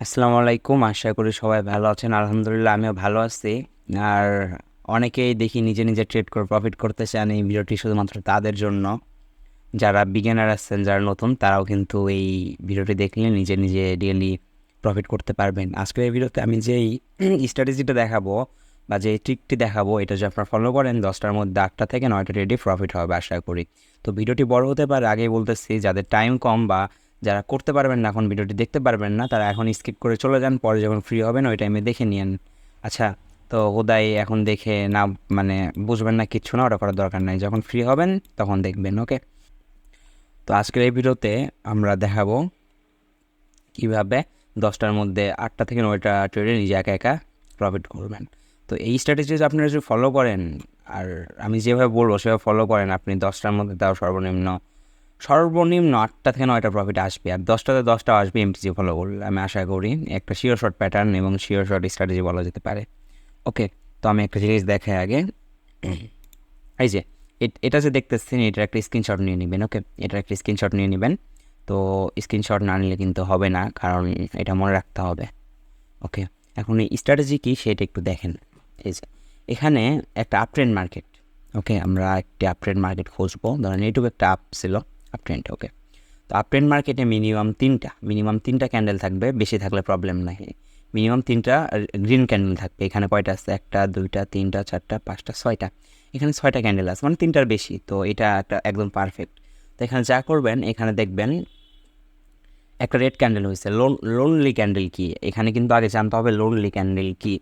আসসালামু আলাইকুম। আশা করি সবাই ভালো আছেন। আলহামদুলিল্লাহ আমিও ভালো আছি। আর অনেকেই দেখি নিজে নিজে ট্রেড করে প্রফিট করতে চান। এই ভিডিওটি শুধুমাত্র তাদের জন্য, যারা বিগিনার আছেন, যারা নতুন, তারাও কিন্তু এই ভিডিওটি দেখলে নিজে নিজে ডেইলি প্রফিট করতে পারবেন। আজকের এই ভিডিওতে আমি যেই স্ট্র্যাটেজিটা দেখাবো বা যে ট্রিকটি দেখাবো, এটা যদি আপনারা ফলো করেন 10টার মধ্যে 8টা থেকে 9টা ট্রেডই প্রফিট হবে আশা করি। তো ভিডিওটি বড় হতে পারে, আগেই বলতেছি, যাদের টাইম কম বা যারা করতে পারবেন না, এখন ভিডিওটি দেখতে পারবেন না, তারা এখন স্কিপ করে চলে যান, পরে যখন ফ্রি হবেন ওই টাইমে দেখে নিন। আচ্ছা, তো হুদাই এখন দেখে না মানে বুঝবেন না, কিচ্ছু না, ওটা করার দরকার নাই, যখন ফ্রি হবেন তখন দেখবেন। ওকে, তো আজকের এই ভিডিওতে আমরা দেখাবো কীভাবে 10টার মধ্যে 8টা থেকে 9টা ট্রেডে নিজে একা একা প্রফিট করবেন। তো এই স্ট্র্যাটেজি আপনারা যদি ফলো করেন, আর আমি যেভাবে বলবো সেভাবে ফলো করেন, আপনি 10টার মধ্যে তাও সর্বনিম্ন 8টা থেকে 9টা প্রফিট আসবে, আর 10টাতে 10টা আসবে এমটিজি ফলো করলে। আমি আশা করি একটা শিওর শর্ট প্যাটার্ন এবং শিওর শর্ট স্ট্র্যাটেজি বলা যেতে পারে। ওকে, তো আমি একটা জিনিস দেখাই আগে। এই যে এটা যে দেখতেছেন, এটার একটা স্ক্রিনশট নিয়ে নেবেন। ওকে, এটার একটা স্ক্রিনশট নিয়ে নেবেন। তো স্ক্রিনশট না নিলে কিন্তু হবে না, কারণ এটা মনে রাখতে হবে। ওকে, এখন এই স্ট্র্যাটেজি কী সেটা একটু দেখেন। এই যে এখানে একটা আপ ট্রেন্ড মার্কেট। ওকে, আমরা একটি আপ ট্রেন্ড মার্কেট খুঁজবো। ধরেন এইটুকু একটা আপ ছিল, আপ ট্রেন্ড। ওকে, তো আপ ট্রেন্ড মার্কেটে মিনিমাম তিনটা ক্যান্ডেল থাকবে, বেশি থাকলে প্রবলেম নাই। মিনিমাম 3টা গ্রিন ক্যান্ডেল থাকবে। এখানে কয়টা আছে? 1টা 2টা 3টা 4টা 5টা 6টা। এখানে 6টা ক্যান্ডেল আছে, মানে 3টার বেশি। তো এটা একটা একদম পারফেক্ট। তো এখানে যা করবেন, এখানে দেখবেন একটা রেড ক্যান্ডেল হয়েছে। লোনলি ক্যান্ডেল কি, এখানে কিন্তু আগে জানতে হবে লোনলি ক্যান্ডেল কি।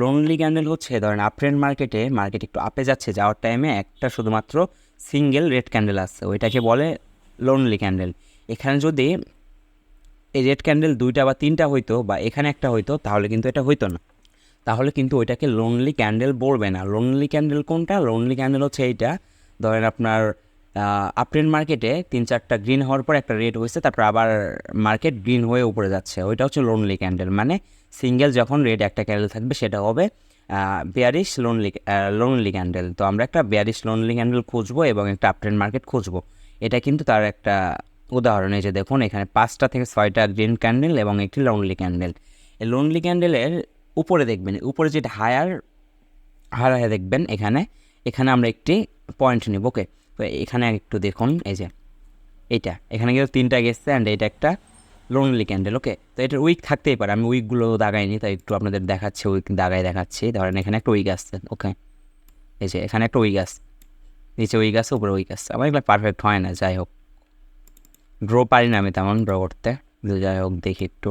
লোনলি ক্যান্ডেল হচ্ছে, ধরেন আপ ট্রেন্ড মার্কেট একটু আপে যাচ্ছে, যাওয়ার টাইমে একটা শুধুমাত্র সিঙ্গেল রেড ক্যান্ডেল আসছে, ওইটাকে বলে লোনলি ক্যান্ডেল। এখানে যদি এই রেড ক্যান্ডেল 2টা বা 3টা হইতো, বা এখানে একটা হইতো, তাহলে কিন্তু এটা হইতো না। তাহলে কিন্তু ওইটাকে লোনলি ক্যান্ডেল বলবে না। লোনলি ক্যান্ডেল কোনটা? লোনলি ক্যান্ডেল হচ্ছে এইটা। ধরেন আপনার আপ ট্রেন্ড মার্কেটে 3-4টা গ্রিন হওয়ার পর একটা রেড হয়েছে, তারপর আবার মার্কেট গ্রিন হয়ে উপরে যাচ্ছে, ওইটা হচ্ছে লোনলি ক্যান্ডেল। মানে সিঙ্গেল যখন রেড একটা ক্যান্ডেল থাকবে, সেটা হবে বেয়ারিশ লোনলি ক্যান্ডেল। তো আমরা একটা বেয়ারিশ লোনলি ক্যান্ডেল খুঁজবো এবং একটা আপ ট্রেন্ড মার্কেট খুঁজবো। এটা কিন্তু তার একটা উদাহরণ। এই যে দেখুন, এখানে 5টা থেকে 6টা গ্রিন ক্যান্ডেল এবং একটি লোনলি ক্যান্ডেল। এই লোনলি ক্যান্ডেলের উপরে দেখবেন, উপরে যেটা হায়ার দেখবেন, এখানে এখানে আমরা একটি পয়েন্ট নিব। ওকে, তো এখানে একটু দেখুন, এই যে এখানে কিন্তু 3টা গেছে, অ্যান্ড এটা একটা লোনলি ক্যান্ডেল। ওকে, তো এটার উইক থাকতেই পারে, আমি উইকগুলো দাগাইনি, তাই একটু আপনাদের দেখাচ্ছি, উইক দাগাই দেখাচ্ছি। ধরেন এখানে একটা উইক আসছে। ওকে, এই যে এখানে একটা উইক আসছে, নিচে উইক আসছে, উপরে উইক আসছে। আমার এগুলো পারফেক্ট হয় না, যাই হোক, ড্র পারি না আমি তেমন ড্র করতে, যাই হোক দেখি একটু।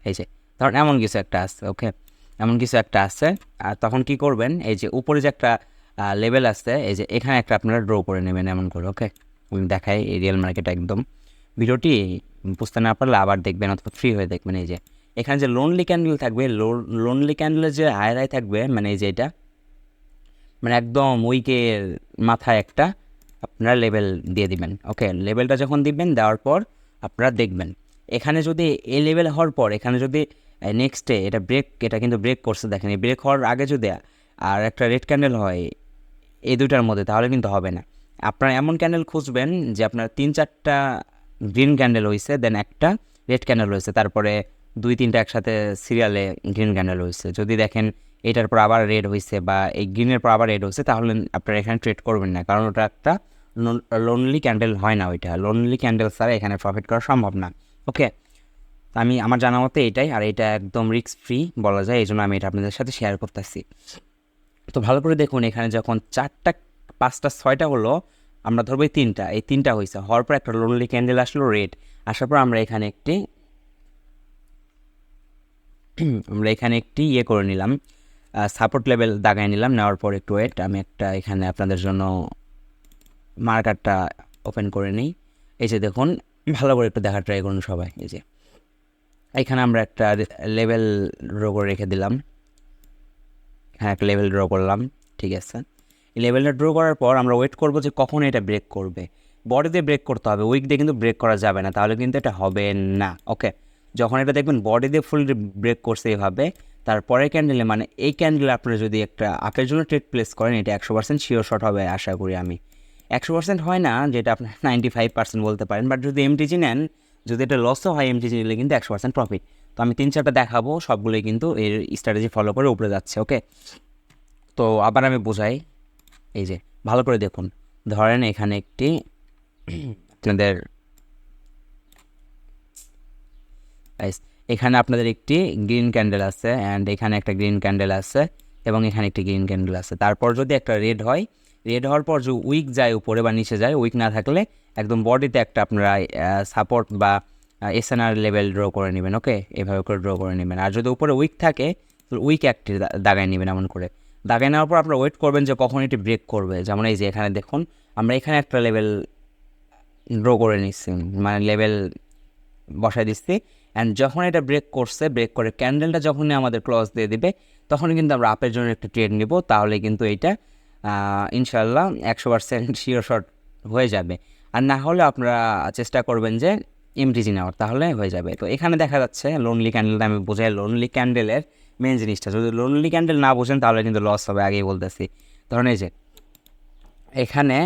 এই যে ধরুন এমন কিছু একটা আছে। ওকে, এমন কিছু একটা আছে। আর তখন কি করবেন, এই যে উপরে যে একটা লেভেল আছে, এই যে এখানে একটা আপনারা ড্র করে নেবেন এমন করে। ওকে, দেখাই এই রিয়েল মার্কেট একদম। ভিডিওটি বুঝতে না পারলে আবার দেখবেন, অথবা ফ্রি হয়ে দেখবেন। এই যে এখানে যে লোনলি ক্যান্ডেল থাকবে, লোনলি ক্যান্ডেলের যে হাই থাকবে, মানে এই যে এটা, মানে একদম উইকের মাথায় একটা আপনারা লেভেল দিয়ে দিবেন। ওকে, লেভেলটা যখন দিবেন, দেওয়ার পর আপনারা দেখবেন এখানে যদি এই লেভেল হওয়ার পর, এখানে যদি নেক্সটে এটা কিন্তু ব্রেক করছে, দেখেন এই ব্রেক হওয়ার আগে যদি আর একটা রেড ক্যান্ডেল হয় এই দুটার মধ্যে, তাহলে কিন্তু হবে না। আপনারা এমন ক্যান্ডেল খুঁজবেন যে আপনার 3-4টা গ্রিন ক্যান্ডেল হয়েছে, দেন একটা রেড ক্যান্ডেল হয়েছে, তারপরে 2-3টা একসাথে সিরিয়ালে গ্রিন ক্যান্ডেল হয়েছে। যদি দেখেন এটার পর আবার রেড হয়েছে, বা এই গ্রিনের পর আবার রেড হয়েছে, তাহলে আপনারা এখানে ট্রেড করবেন না, কারণ ওটা একটা লোনলি ক্যান্ডেল হয় না। ওইটা লোনলি ক্যান্ডেল ছাড়া এখানে প্রফিট করা সম্ভব না। ওকে, আমার জানা মতে এটাই, আর এটা একদম রিস্ক ফ্রি বলা যায়, এই জন্য আমি এটা আপনাদের সাথে শেয়ার করতেছি। তো ভালো করে দেখুন, এখানে যখন 4টা 5টা 6টা হলো, আমরা ধরবো এই তিনটা হয়েছে, হওয়ার পর একটা লোনলি ক্যান্ডেল আসলো রেড, আসার পর আমরা এখানে একটি ইয়ে করে নিলাম, সাপোর্ট লেভেল দাগাই নিলাম। নেওয়ার পর একটু ওয়েট, আমি একটা এখানে আপনাদের জন্য মার্কারটা ওপেন করে নিই। এই যে দেখুন, ভালো করে একটু দেখার ট্রাই করুন সবাই। এই যে এখানে আমরা একটা লেভেল ড্র করে রেখে দিলাম, এখানে একটা লেভেল ড্র করলাম। ঠিক আছে, এই লেভেলটা ড্র করার পর আমরা ওয়েট করবো যে কখন এটা ব্রেক করবে। বডি দিয়ে ব্রেক করতে হবে, উইক দিয়ে কিন্তু ব্রেক করা যাবে না, তাহলে কিন্তু এটা হবে না। ওকে, যখন এটা দেখবেন বডি দিয়ে ফুল ব্রেক করছে এভাবে, তারপরে ক্যান্ডেলে, মানে এই ক্যান্ডেলে আপনারা যদি একটা আপের জন্য ট্রেড প্লেস করেন, এটা 100% শিওর শট হবে আশা করি আমি। 100% হয় না, যেটা আপনার 95% বলতে পারেন, বাট যদি এমটিজি নেন, যদি এটা লসও হয়, এমটিজি নিলে কিন্তু 100% প্রফিট। তো আমি 3-4টা দেখাবো, সবগুলোই কিন্তু এর স্ট্র্যাটেজি ফলো করে উপরে যাচ্ছে। ওকে, তো আবার আমি বোঝাই, এই যে ভালো করে দেখুন, ধরেন এখানে একটি আপনাদের এখানে আপনাদের একটি গ্রিন ক্যান্ডেল আছে, অ্যান্ড এখানে একটা গ্রিন ক্যান্ডেল আছে, এবং এখানে একটি গ্রিন ক্যান্ডেল আছে। তারপর যদি একটা রেড হয়, রেড হওয়ার পর যদি উইক যায় উপরে বা নিচে যায়, উইক না থাকলে একদম বডিতে একটা আপনারা সাপোর্ট বা এসএনআর লেভেল ড্র করে নেবেন। ওকে, এভাবে করে ড্র করে নেবেন। আর যদি উপরে উইক থাকে, তো উইক একটি দাগায় নেবেন এমন করে। দাগায় নেওয়ার পর আপনারা ওয়েট করবেন যে কখন এটি ব্রেক করবে। যেমন এই যে এখানে দেখুন, আমরা এখানে একটা লেভেল ড্র করে নিচ্ছি, মানে লেভেল বসাই দিচ্ছি, অ্যান্ড যখন এটা ব্রেক করছে, ব্রেক করে ক্যান্ডেলটা যখনই আমাদের ক্লোজ দিয়ে দিবে, তখনই কিন্তু আমরা আপের জন্য একটা ট্রেড নিব। তাহলে কিন্তু এইটা ইনশাল্লাহ 100% শিওর শট হয়ে যাবে। আর না হলে আপনারা চেষ্টা করবেন যে এমটিজি নেওয়ার, তাহলে হয়ে যাবে। তো এখানে দেখা যাচ্ছে লোনলি ক্যান্ডেলটা আমি বোঝাই, লোনলি ক্যান্ডেলের মেন জিনিসটা। যদি লোনলি ক্যান্ডেল না বোঝেন তাহলে কিন্তু লস হবে, আগেই বলতেছি। ধরেন এই যে এখানে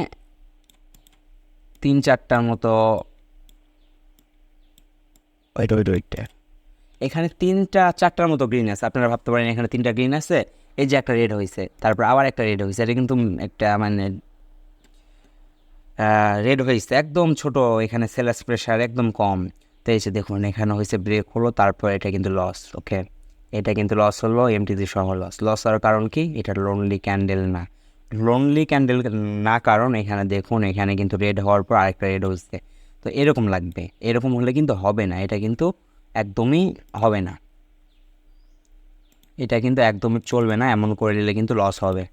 3-4টার মতো, ওইটা এখানে 3-4টার মতো গ্রিন আছে। আপনারা ভাবতে পারেন এখানে 3টা গ্রিন আছে, এই যে একটা রেড হয়েছে, তারপর আবার একটা রেড হয়েছে। এটা কিন্তু একটা মানে রেড হয়েছে একদম ছোট, এখানে সেলার্স প্রেশার একদম কম। তো এই যে দেখুন এখানে হয়েছে ব্রেক হলো, তারপর এটা কিন্তু লস। ওকে, এটা কিন্তু লস হলো, এমটিজি সহ লস হওয়ার কারণ কি? এটা লোনলি ক্যান্ডেল না, লোনলি ক্যান্ডেল না, কারণ এখানে দেখুন এখানে কিন্তু রেড হওয়ার পর আরেকটা রেড হচ্ছে। তো এরকম লাগবে, এরকম হলে কিন্তু হবে না, এটা কিন্তু একদমই হবে না, এটা কিন্তু একদমই চলবে না। এমন করে নিলে কিন্তু লস হবে।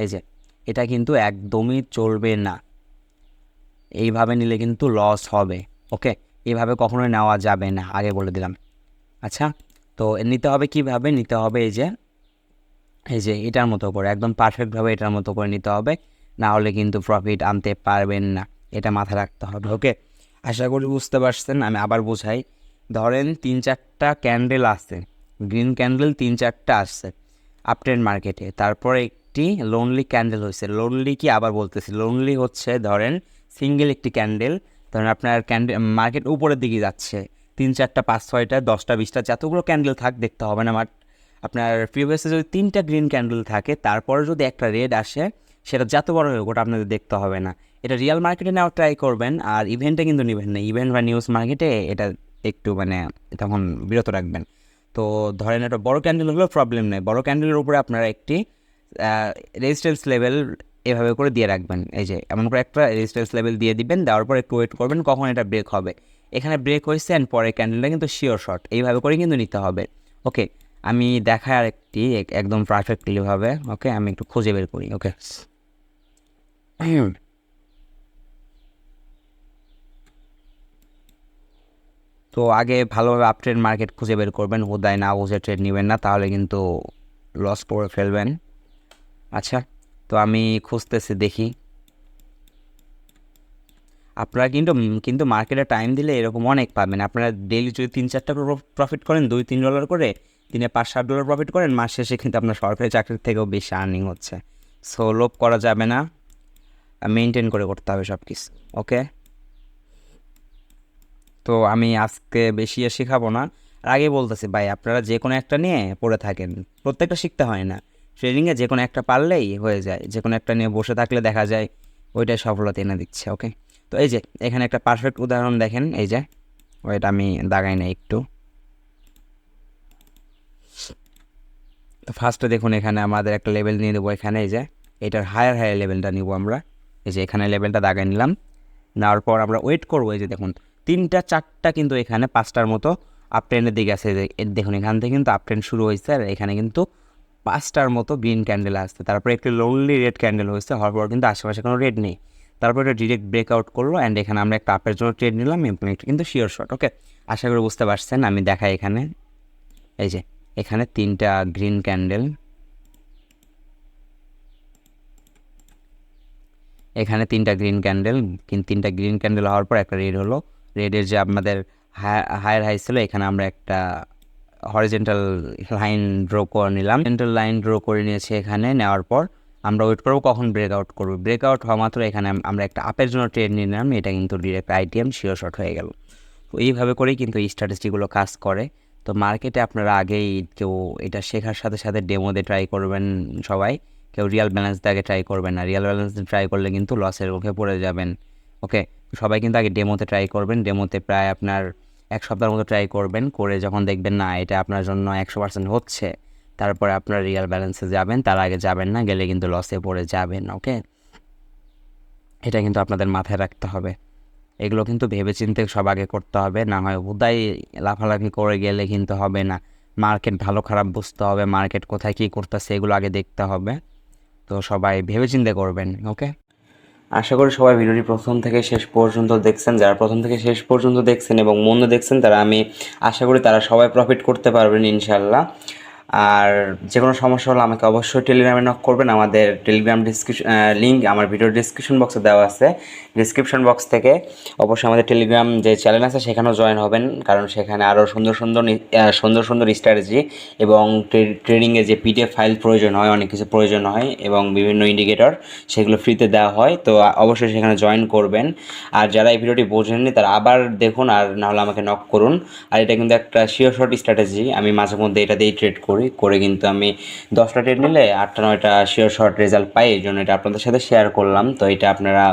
এই যে এটা কিন্তু একদমই চলবে না, এইভাবে নিলে কিন্তু লস হবে। ওকে, এইভাবে কখনোই নেওয়া যাবে না, আগে বলে দিলাম। আচ্ছা, তো নিতে হবে কিভাবে? নিতে হবে এই যে এটার মতো করে, একদম পারফেক্টভাবে এটার মতো করে নিতে হবে, না হলে কিন্তু প্রফিট আনতে পারবেন না, এটা মাথায় রাখতে হবে। ওকে, আশা করি বুঝতে পারছেন। আমি আবার বোঝাই, ধরেন 3-4টা ক্যান্ডেল আছে, গ্রিন ক্যান্ডেল 3-4টা আসছে আপট্রেন্ড মার্কেটে, তারপরে একটি লোনলি ক্যান্ডেল হয়েছে। লোনলি কি, আবার বলতেছি, লোনলি হচ্ছে ধরেন সিঙ্গেল একটি ক্যান্ডেল, ধরেন আপনার ক্যান্ডেল মার্কেট উপরের দিকে যাচ্ছে, 3-4টা 5-6টা 10টা 20টা যতগুলো ক্যান্ডেল থাক দেখতে হবে না। আপনার প্রিভিয়াসে যদি 3টা গ্রিন ক্যান্ডেল থাকে, তারপরে যদি একটা রেড আসে, সেটা যত বড় হোক ওটা আপনাদের দেখতে হবে না। এটা রিয়েল মার্কেটে নেওয়ার ট্রাই করবেন, আর ইভেন্টে কিন্তু নেবেন না। ইভেন্ট বা নিউজ মার্কেটে এটা একটু মানে তখন বিরত রাখবেন। তো ধরেন একটা বড় ক্যান্ডেল হলেও প্রবলেম নেই, বড় ক্যান্ডেলের উপরে আপনারা একটি রেজিস্ট্যান্স লেভেল এভাবে করে দিয়ে রাখবেন। এই যে এমন করে একটা রেজিস্ট্যান্স লেভেল দিয়ে দিবেন, দেওয়ার পর একটু ওয়েট করবেন কখন এটা ব্রেক হবে। এখানে ব্রেক হয়েছে, অ্যান্ড পরে ক্যান্ডেলটা কিন্তু শিওর শট, এইভাবে করে কিন্তু নিতে হবে। ওকে, আমি দেখাই আর একটি একদম পারফেক্টলিভাবে। ওকে, আমি একটু খুঁজে বের করি। ওকে, তো আগে ভালোভাবে আপট্রেন্ড মার্কেট খুঁজে বের করবেন, হুদায় না বুঝে ট্রেড নেবেন না, তাহলে কিন্তু লস করে ফেলবেন। আচ্ছা, তো আমি খুঁজতেছি, দেখি। আপনারা কিন্তু কিন্তু মার্কেটে টাইম দিলে এরকম অনেক পাবেন। আপনারা ডেইলি যদি 3-4টা প্রফিট করেন, $2-3 করে, দিনে $5-7 প্রফিট করেন, মাস শেষে কিন্তু আপনার সরকারি চাকরির থেকেও বেশি আর্নিং হচ্ছে। সো লোভ করা যাবে না, মেনটেন করে করতে হবে সব কিছু। ওকে, তো আমি আজকে বেশি আর শেখাবো না। আর আগে বলতেছি ভাই, আপনারা যে কোনো একটা নিয়ে পড়ে থাকেন, প্রত্যেকটা শিখতে হয় না। ট্রেডিংয়ে যে কোনো একটা পারলেই হয়ে যায়, যে কোনো একটা নিয়ে বসে থাকলে দেখা যায় ওইটাই সফলতা এনে দিচ্ছে। ওকে, তো এই যে এখানে একটা পারফেক্ট উদাহরণ দেখেন, এই যে ওইটা আমি দাগাই না একটু। তো ফার্স্টে দেখুন এখানে আমাদের একটা লেভেল নিয়ে দেবো, এখানে এই যে এটার হায়ার লেভেলটা নিব আমরা। এই যে এখানে লেভেলটা দাগাই নিলাম, নেওয়ার পর আমরা ওয়েট করবো। এই যে দেখুন 3-4টা কিন্তু এখানে 5টার মতো আপ ট্রেন্ডের দিকে আছে। দেখুন এখান থেকে কিন্তু আপ ট্রেন্ড শুরু হয়েছে, আর এখানে কিন্তু 5টার মতো গ্রিন ক্যান্ডেল আসছে, তারপরে একটি লোনলি রেড ক্যান্ডেল হয়েছে, হওয়ার পর কিন্তু আশেপাশে কোনো রেড নেই, তারপর এটা ডিরেক্ট ব্রেকআউট করলো, অ্যান্ড এখানে আমরা একটা আপের জন্য ট্রেড নিলাম, এটা কিন্তু শিওর শট। ওকে, আশা করি বুঝতে পারছেন। আমি দেখাই এখানে, এই যে এখানে 3টা গ্রিন ক্যান্ডেল, এখানে 3টা গ্রিন ক্যান্ডেল, কিন্তু 3টা গ্রিন ক্যান্ডেল হওয়ার পর একটা রেড হলো। রেডের যে আমাদের হায়ার হাই ছিল, এখানে আমরা একটা হরিজেন্টাল লাইন ড্র করে নিলাম, হরিজেন্টাল লাইন ড্র করে নিয়েছি। এখানে নেওয়ার পর আমরা ওয়েট করবো কখন ব্রেকআউট করবো। ব্রেকআউট হওয়া মাত্র এখানে আমরা একটা আপের জন্য ট্রেড নিলাম, এটা কিন্তু ডিরেক্ট আইটিএম শিওর শট হয়ে গেল। তো এইভাবে করেই কিন্তু এই স্ট্র্যাটেজিগুলো কাজ করে। তো মার্কেটে আপনারা আগেই কেউ এটা শেখার সাথে সাথে ডেমোতে ট্রাই করবেন সবাই। কেউ রিয়াল ব্যালেন্স দিয়ে আগে ট্রাই করবেন না, রিয়াল ব্যালেন্স দিয়ে ট্রাই করলে কিন্তু লসের মুখে পড়ে যাবেন। ওকে, সবাই কিন্তু আগে ডেমোতে ট্রাই করবেন। ডেমোতে প্রায় আপনার 1 সপ্তাহের মতো ট্রাই করবেন, করে যখন দেখবেন না এটা আপনার জন্য 100% হচ্ছে, তারপরে আপনার রিয়াল ব্যালেন্সে যাবেন। তার আগে যাবেন না, গেলে কিন্তু লসে পড়ে যাবেন। ওকে, এটা কিন্তু আপনাদের মাথায় রাখতে হবে। এগুলো কিন্তু ভেবেচিন্তে সব আগে করতে হবে, না হয় হুদাই লাফালাফি করে গেলে কিন্তু হবে না। মার্কেট ভালো খারাপ বুঝতে হবে, মার্কেট কোথায় কী করতেছে এগুলো আগে দেখতে হবে। তো সবাই ভেবেচিন্তে করবেন। ওকে, আশা করি সবাই ভিডিওটি প্রথম থেকে শেষ পর্যন্ত দেখছেন। যারা প্রথম থেকে শেষ পর্যন্ত দেখছেন এবং মন দিয়ে দেখছেন, তারা আমি আশা করি তারা সবাই প্রফিট করতে পারবেন ইনশাল্লাহ। আর যে কোনো সমস্যা হলে আমাকে অবশ্যই টেলিগ্রামে নক করবেন। আমাদের টেলিগ্রাম লিঙ্ক আমার ভিডিওর ডিসক্রিপশন বক্সে দেওয়া আছে। ডিসক্রিপশন বক্স থেকে অবশ্যই আমাদের টেলিগ্রাম যে চ্যানেল আছে সেখানেও জয়েন হবেন, কারণ সেখানে আরও সুন্দর সুন্দর স্ট্র্যাটেজি এবং ট্রেডিংয়ে যে পিডিএফ ফাইল প্রয়োজন হয়, অনেক কিছু প্রয়োজন হয় এবং বিভিন্ন ইন্ডিকেটর, সেগুলো ফ্রিতে দেওয়া হয়। তো অবশ্যই সেখানে জয়েন করবেন। আর যারা এই ভিডিওটি বোঝেননি তারা আবার দেখুন, আর নাহলে আমাকে নক করুন। আর এটা কিন্তু একটা শিওর স্ট্র্যাটেজি, আমি মাঝে মধ্যে এটা দিয়েই ট্রেড করে কিন্তু আমি 10টা ট্রেড নিলে 8টা 9টা শিওর রেজাল্ট পাই। এই জন্য এটা আপনাদের সাথে শেয়ার করলাম। তো এটা আপনারা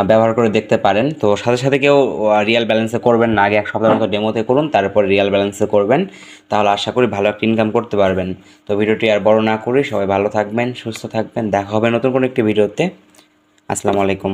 ব্যবহার করে দেখতে পারেন। তো সাথে সাথে কেউ রিয়াল ব্যালেন্সে করবেন না, আগে 1 সপ্তাহের মতো ডেমোতে করুন, তারপর রিয়াল ব্যালেন্সে করবেন। তাহলে আশা করি ভালো একটা ইনকাম করতে পারবেন। তো ভিডিওটি আর বড় না করি, সবাই ভালো থাকবেন, সুস্থ থাকবেন। দেখা হবে নতুন কোনো একটি ভিডিওতে। আসসালামু আলাইকুম।